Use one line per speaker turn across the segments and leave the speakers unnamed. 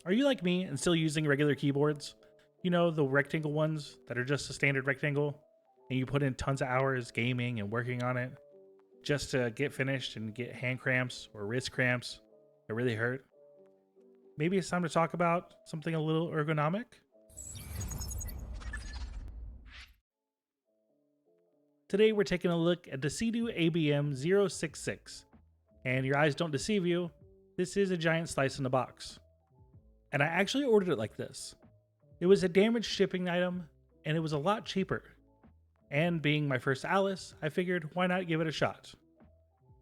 Are you like me and still using regular keyboards? You know, the rectangle ones that are just a standard rectangle, and you put in tons of hours gaming and working on it just to get finished and get hand cramps or wrist cramps that really hurt? Maybe it's time to talk about something a little ergonomic? Today we're taking a look at the CIDOO ABM066, and your eyes don't deceive you, this is a giant slice in the box. And I actually ordered it like this. It was a damaged shipping item, and it was a lot cheaper. And being my first Alice, I figured why not give it a shot.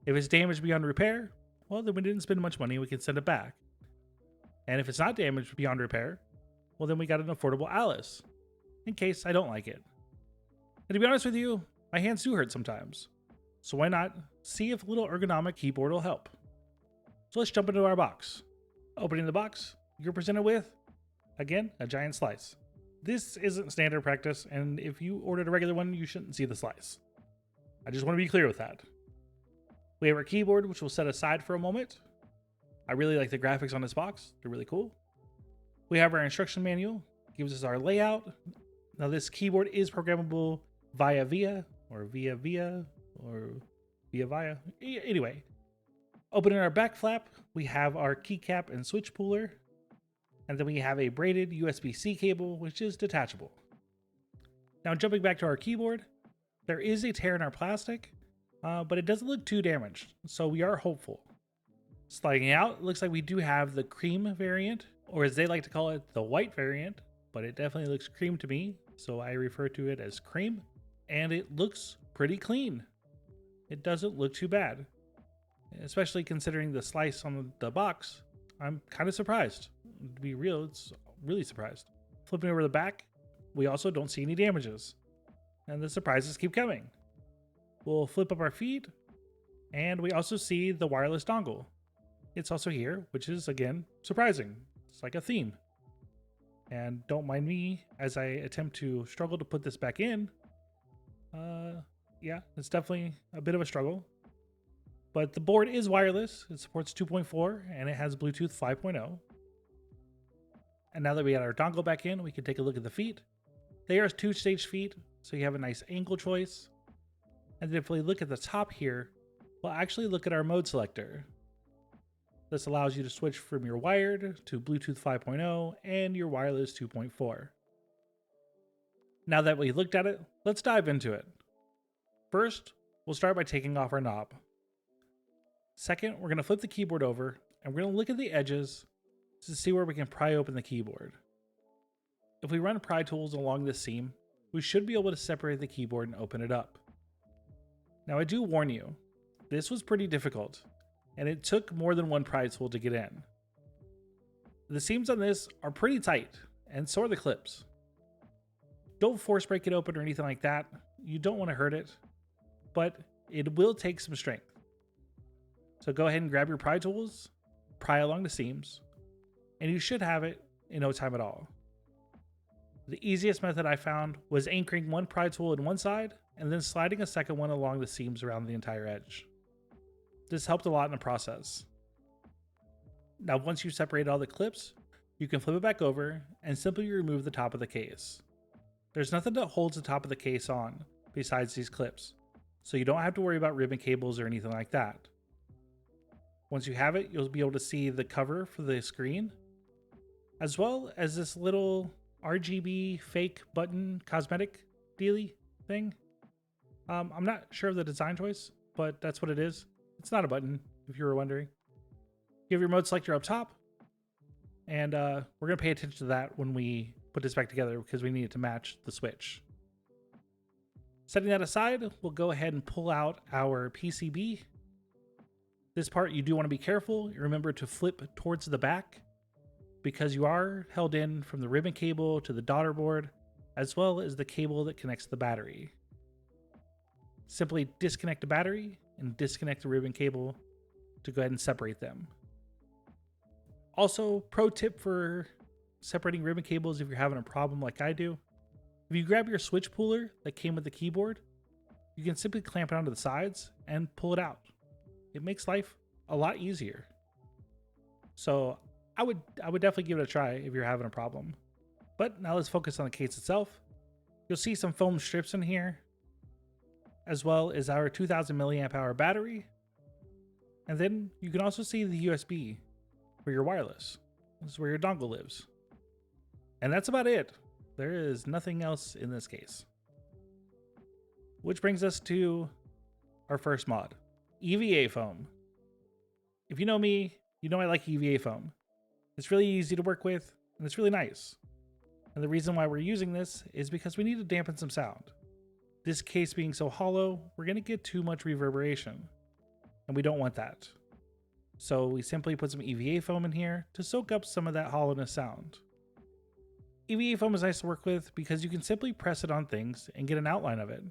If it's damaged beyond repair, well then we didn't spend much money, we can send it back. And if it's not damaged beyond repair, well then we got an affordable Alice, in case I don't like it. And to be honest with you, my hands do hurt sometimes. So why not see if a little ergonomic keyboard will help? So let's jump into our box. Opening the box, you're presented with, again, a giant slice. This isn't standard practice, and if you ordered a regular one, you shouldn't see the slice. I just want to be clear with that. We have our keyboard, which we'll set aside for a moment. I really like the graphics on this box. They're really cool. We have our instruction manual, gives us our layout. Now this keyboard is programmable via via. Anyway, opening our back flap, we have our keycap and switch puller. And then we have a braided USB-C cable, which is detachable. Now jumping back to our keyboard, there is a tear in our plastic, but it doesn't look too damaged, so we are hopeful. Sliding out, it looks like we do have the cream variant, or as they like to call it, the white variant, but it definitely looks cream to me, so I refer to it as cream. And it looks pretty clean. It doesn't look too bad, especially considering the slice on the box. I'm kind of surprised. To be real, it's really surprised. Flipping over the back, we also don't see any damages. And the surprises keep coming. We'll flip up our feet, and we also see the wireless dongle. It's also here, which is, again, surprising. It's like a theme. And don't mind me as I attempt to struggle to put this back in. Yeah, it's definitely a bit of a struggle. But the board is wireless. It supports 2.4 and it has Bluetooth 5.0. And now that we got our dongle back in, we can take a look at the feet. They are 2-stage feet, so you have a nice angle choice. And then if we look at the top here, we'll actually look at our mode selector. This allows you to switch from your wired to Bluetooth 5.0 and your wireless 2.4. Now that we looked at it, let's dive into it. First, we'll start by taking off our knob. Second, we're going to flip the keyboard over and we're going to look at the edges to see where we can pry open the keyboard. If we run pry tools along this seam, we should be able to separate the keyboard and open it up. Now I do warn you, this was pretty difficult and it took more than one pry tool to get in. The seams on this are pretty tight and so are the clips. Don't force break it open or anything like that. You don't want to hurt it, but it will take some strength. So go ahead and grab your pry tools, pry along the seams, and you should have it in no time at all. The easiest method I found was anchoring one pry tool in one side and then sliding a second one along the seams around the entire edge. This helped a lot in the process. Now once you've separated all the clips, you can flip it back over and simply remove the top of the case. There's nothing that holds the top of the case on besides these clips, so you don't have to worry about ribbon cables or anything like that. Once you have it, you'll be able to see the cover for the screen, as well as this little RGB fake button cosmetic dealy thing. I'm not sure of the design choice, but that's what it is. It's not a button, if you were wondering. You have your mode selector up top, and we're going to pay attention to that when we put this back together because we need it to match the switch. Setting that aside, we'll go ahead and pull out our PCB. This part you do want to be careful. Remember to flip towards the back because you are held in from the ribbon cable to the daughter board, as well as the cable that connects the battery. Simply disconnect the battery and disconnect the ribbon cable to go ahead and separate them. Also, pro tip for separating ribbon cables if you're having a problem like I do. If you grab your switch puller that came with the keyboard, you can simply clamp it onto the sides and pull it out. It makes life a lot easier. So I would definitely give it a try if you're having a problem. But now let's focus on the case itself. You'll see some foam strips in here, as well as our 2000 milliamp hour battery. And then you can also see the USB for your wireless. This is where your dongle lives. And that's about it. There is nothing else in this case. Which brings us to our first mod, EVA foam. If you know me, you know I like EVA foam. It's really easy to work with, and it's really nice. And the reason why we're using this is because we need to dampen some sound. This case being so hollow, we're going to get too much reverberation, and we don't want that. So we simply put some EVA foam in here to soak up some of that hollowness sound. EVA foam is nice to work with because you can simply press it on things and get an outline of it,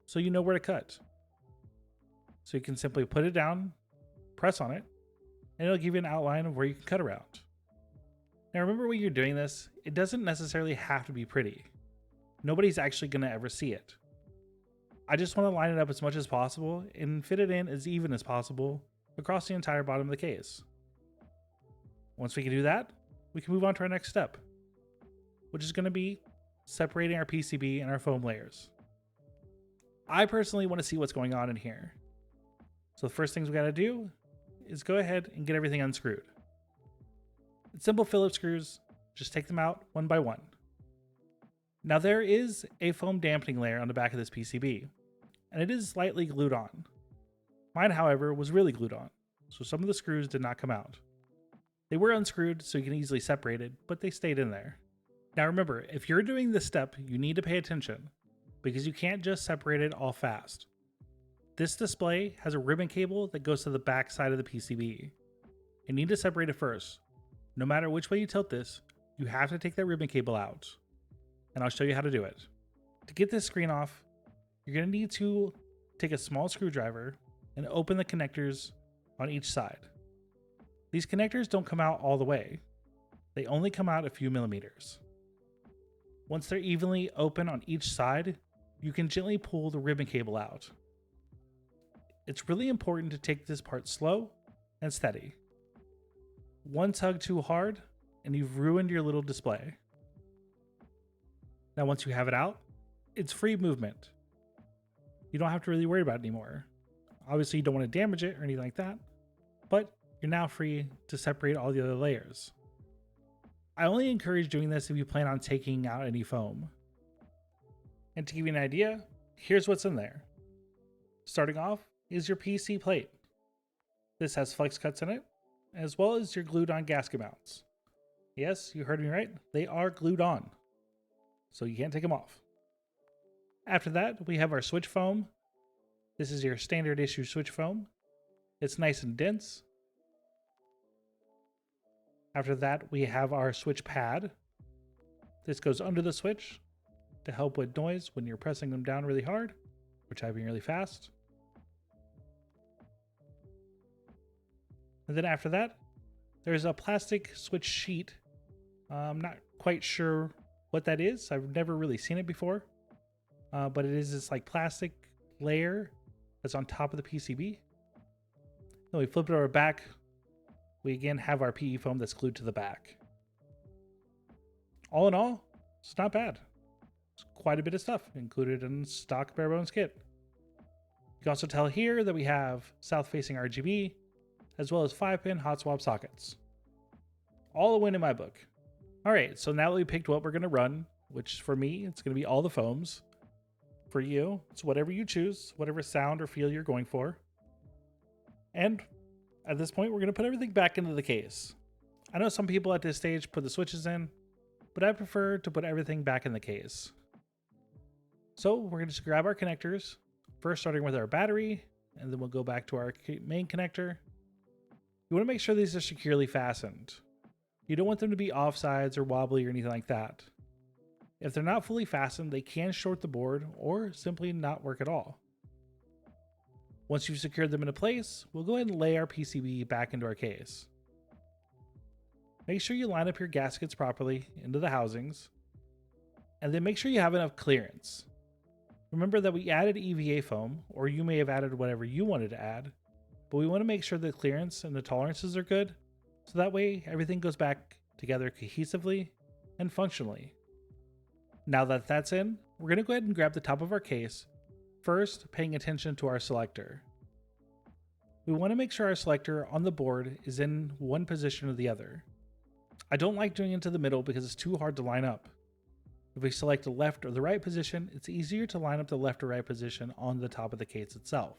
so you know where to cut. So you can simply put it down, press on it, and it'll give you an outline of where you can cut around. Now remember, when you're doing this, it doesn't necessarily have to be pretty. Nobody's actually going to ever see it. I just want to line it up as much as possible and fit it in as even as possible across the entire bottom of the case. Once we can do that, we can move on to our next step, which is going to be separating our PCB and our foam layers. I personally want to see what's going on in here. So the first things we got to do is go ahead and get everything unscrewed. It's simple Phillips screws, just take them out one by one. Now there is a foam dampening layer on the back of this PCB, and it is slightly glued on. Mine, however, was really glued on, so some of the screws did not come out. They were unscrewed so you can easily separate it, but they stayed in there. Now remember, if you're doing this step, you need to pay attention, because you can't just separate it all fast. This display has a ribbon cable that goes to the back side of the PCB. You need to separate it first. No matter which way you tilt this, you have to take that ribbon cable out. And I'll show you how to do it. To get this screen off, you're going to need to take a small screwdriver and open the connectors on each side. These connectors don't come out all the way. They only come out a few millimeters. Once they're evenly open on each side, you can gently pull the ribbon cable out. It's really important to take this part slow and steady. One tug too hard, and you've ruined your little display. Now once you have it out, it's free movement. You don't have to really worry about it anymore. Obviously you don't want to damage it or anything like that, but you're now free to separate all the other layers. I only encourage doing this if you plan on taking out any foam. And to give you an idea, here's what's in there. Starting off is your PC plate. This has flex cuts in it, as well as your glued on gasket mounts. Yes, you heard me right. They are glued on, so you can't take them off. After that, we have our switch foam. This is your standard issue switch foam. It's nice and dense. After that, we have our switch pad. This goes under the switch to help with noise when you're pressing them down really hard or typing really fast. And then after that, there's a plastic switch sheet. I'm not quite sure what that is. I've never really seen it before. But it is this like plastic layer that's on top of the PCB. Then we flip it over back. We again have our PE foam that's glued to the back. All in all, it's not bad. It's quite a bit of stuff included in stock bare bones kit. You can also tell here that we have south facing RGB, as well as 5-pin hot swap sockets. All a win in my book. Alright, so now that we picked what we're going to run, which for me, it's going to be all the foams. For you, it's whatever you choose, whatever sound or feel you're going for. And at this point, we're going to put everything back into the case. I know some people at this stage put the switches in, but I prefer to put everything back in the case. So we're going to just grab our connectors, first starting with our battery, and then we'll go back to our main connector. You want to make sure these are securely fastened. You don't want them to be offsides or wobbly or anything like that. If they're not fully fastened, they can short the board or simply not work at all. Once you've secured them into place, we'll go ahead and lay our PCB back into our case. Make sure you line up your gaskets properly into the housings, and then make sure you have enough clearance. Remember that we added EVA foam, or you may have added whatever you wanted to add, but we want to make sure the clearance and the tolerances are good so that way everything goes back together cohesively and functionally. Now that that's in, we're going to go ahead and grab the top of our case, first paying attention to our selector. We want to make sure our selector on the board is in one position or the other. I don't like doing it to the middle because it's too hard to line up. If we select the left or the right position, it's easier to line up the left or right position on the top of the case itself.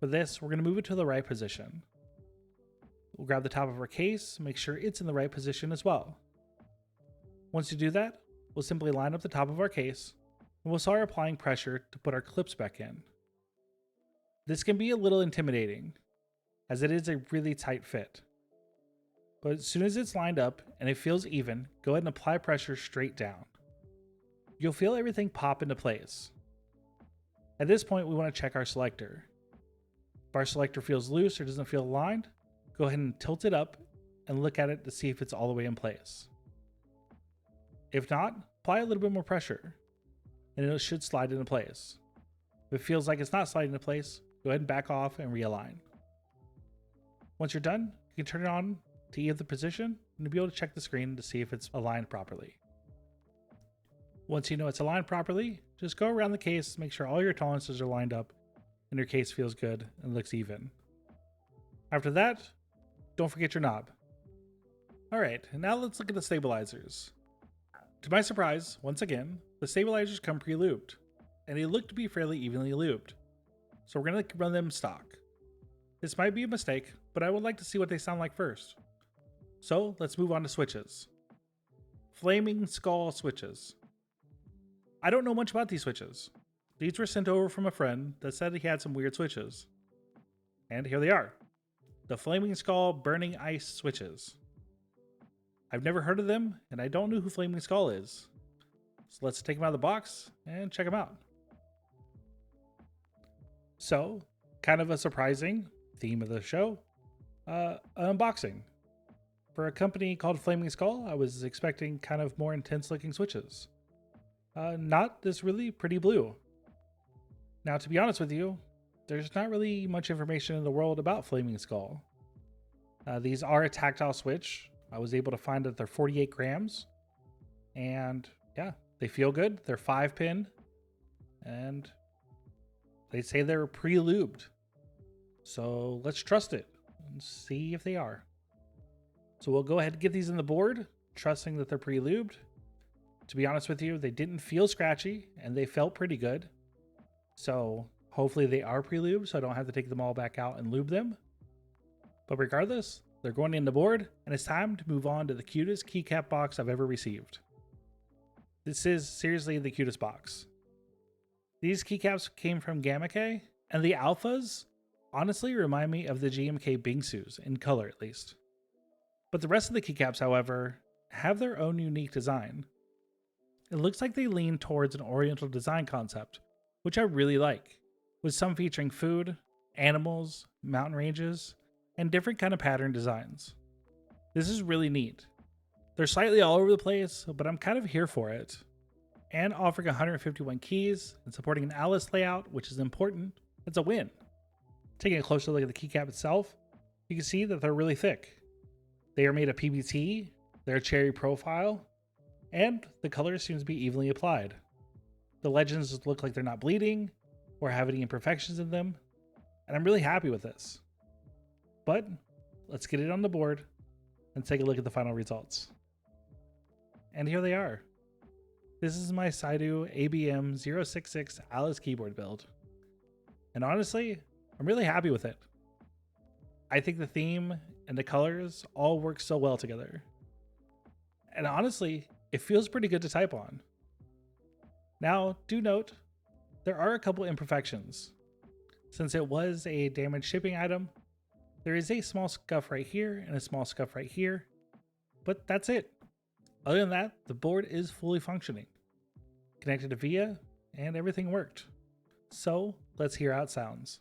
For this, we're going to move it to the right position. We'll grab the top of our case, make sure it's in the right position as well. Once you do that, we'll simply line up the top of our case, and we'll start applying pressure to put our clips back in. This can be a little intimidating, as it is a really tight fit. But as soon as it's lined up and it feels even, go ahead and apply pressure straight down. You'll feel everything pop into place. At this point, we want to check our selector. If our selector feels loose or doesn't feel aligned, go ahead and tilt it up and look at it to see if it's all the way in place. If not, apply a little bit more pressure, and it should slide into place. If it feels like it's not sliding into place, go ahead and back off and realign. Once you're done, you can turn it on to either position and you'll be able to check the screen to see if it's aligned properly. Once you know it's aligned properly, just go around the case, make sure all your tolerances are lined up and your case feels good and looks even. After that, don't forget your knob. Alright, now let's look at the stabilizers. To my surprise, once again, the stabilizers come pre-lubed, and they look to be fairly evenly lubed. So we're going to run them stock. This might be a mistake, but I would like to see what they sound like first. So let's move on to switches. Flaming Skull switches. I don't know much about these switches. These were sent over from a friend that said he had some weird switches. And here they are. The Flaming Skull Burning Ice switches. I've never heard of them, and I don't know who Flaming Skull is. So let's take them out of the box and check them out. So, kind of a surprising theme of the show, unboxing. For a company called Flaming Skull, I was expecting kind of more intense looking switches. Not this really pretty blue. Now, to be honest with you, there's not really much information in the world about Flaming Skull. These are a tactile switch. I was able to find that they're 48 grams. And yeah, they feel good. They're 5-pin. And they say they're pre-lubed. So let's trust it and see if they are. So we'll go ahead and get these in the board, trusting that they're pre-lubed. To be honest with you, they didn't feel scratchy and they felt pretty good. So hopefully they are pre-lubed so I don't have to take them all back out and lube them. But regardless, they're going in the board and it's time to move on to the cutest keycap box I've ever received. This is seriously the cutest box. These keycaps came from Gamake, and the alphas honestly remind me of the GMK Bingsus, in color at least. But the rest of the keycaps, however, have their own unique design. It looks like they lean towards an oriental design concept, which I really like, with some featuring food, animals, mountain ranges, and different kind of pattern designs. This is really neat. They're slightly all over the place, but I'm kind of here for it. And offering 151 keys and supporting an Alice layout, which is important, it's a win. Taking a closer look at the keycap itself, you can see that they're really thick. They are made of PBT, they're a cherry profile, and the color seems to be evenly applied. The legends look like they're not bleeding or have any imperfections in them, and I'm really happy with this. But let's get it on the board and take a look at the final results. And here they are. This is my CIDOO ABM066 Alice keyboard build. And honestly, I'm really happy with it. I think the theme and the colors all work so well together. And honestly, it feels pretty good to type on. Now, do note, there are a couple imperfections. Since it was a damaged shipping item, there is a small scuff right here and a small scuff right here, but that's it. Other than that, the board is fully functioning. Connected to VIA, and everything worked. So, let's hear how it sounds.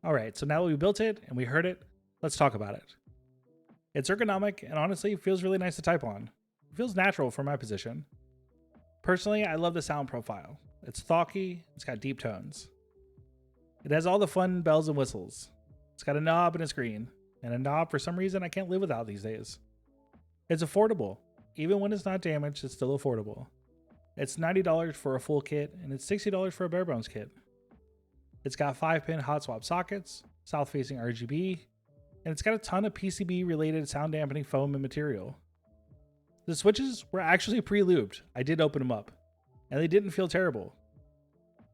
All right, so now that we built it and we heard it, let's talk about it. It's ergonomic and honestly feels really nice to type on. It feels natural for my position. Personally, I love the sound profile. It's thocky, it's got deep tones. It has all the fun bells and whistles. It's got a knob and a screen, and a knob for some reason I can't live without these days. It's affordable. Even when it's not damaged, it's still affordable. It's $90 for a full kit, and it's $60 for a bare bones kit. It's got 5-pin hot swap sockets, south-facing RGB, and it's got a ton of PCB-related sound dampening foam and material. The switches were actually pre-lubed. I did open them up, and they didn't feel terrible.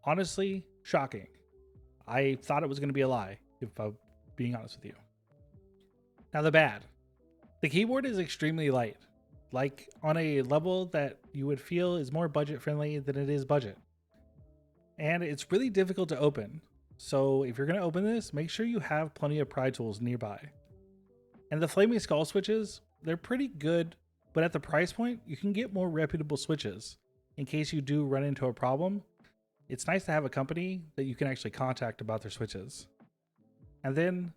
Honestly, shocking. I thought it was going to be a lie, if I'm being honest with you. Now the bad. The keyboard is extremely light, like on a level that you would feel is more budget-friendly than it is budget. And it's really difficult to open. So if you're going to open this, make sure you have plenty of pry tools nearby. And the Flaming Skull switches, they're pretty good, but at the price point, you can get more reputable switches. In case you do run into a problem, it's nice to have a company that you can actually contact about their switches. And then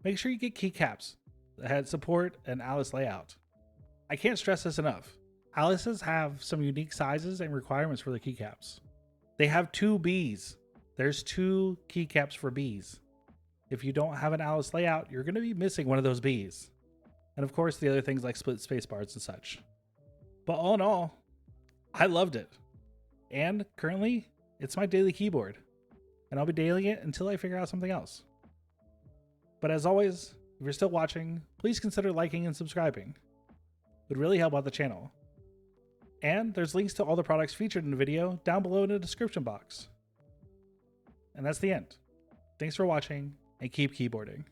make sure you get keycaps that support an Alice layout. I can't stress this enough. Alice's have some unique sizes and requirements for their keycaps. They have 2 Bs. There's 2 keycaps for Bs. If you don't have an Alice layout, you're going to be missing one of those Bs. And of course, the other things like split spacebars and such. But all in all, I loved it. And currently, it's my daily keyboard. And I'll be dailying it until I figure out something else. But as always, if you're still watching, please consider liking and subscribing. It would really help out the channel. And there's links to all the products featured in the video down below in the description box. And that's the end. Thanks for watching, and keep keyboarding.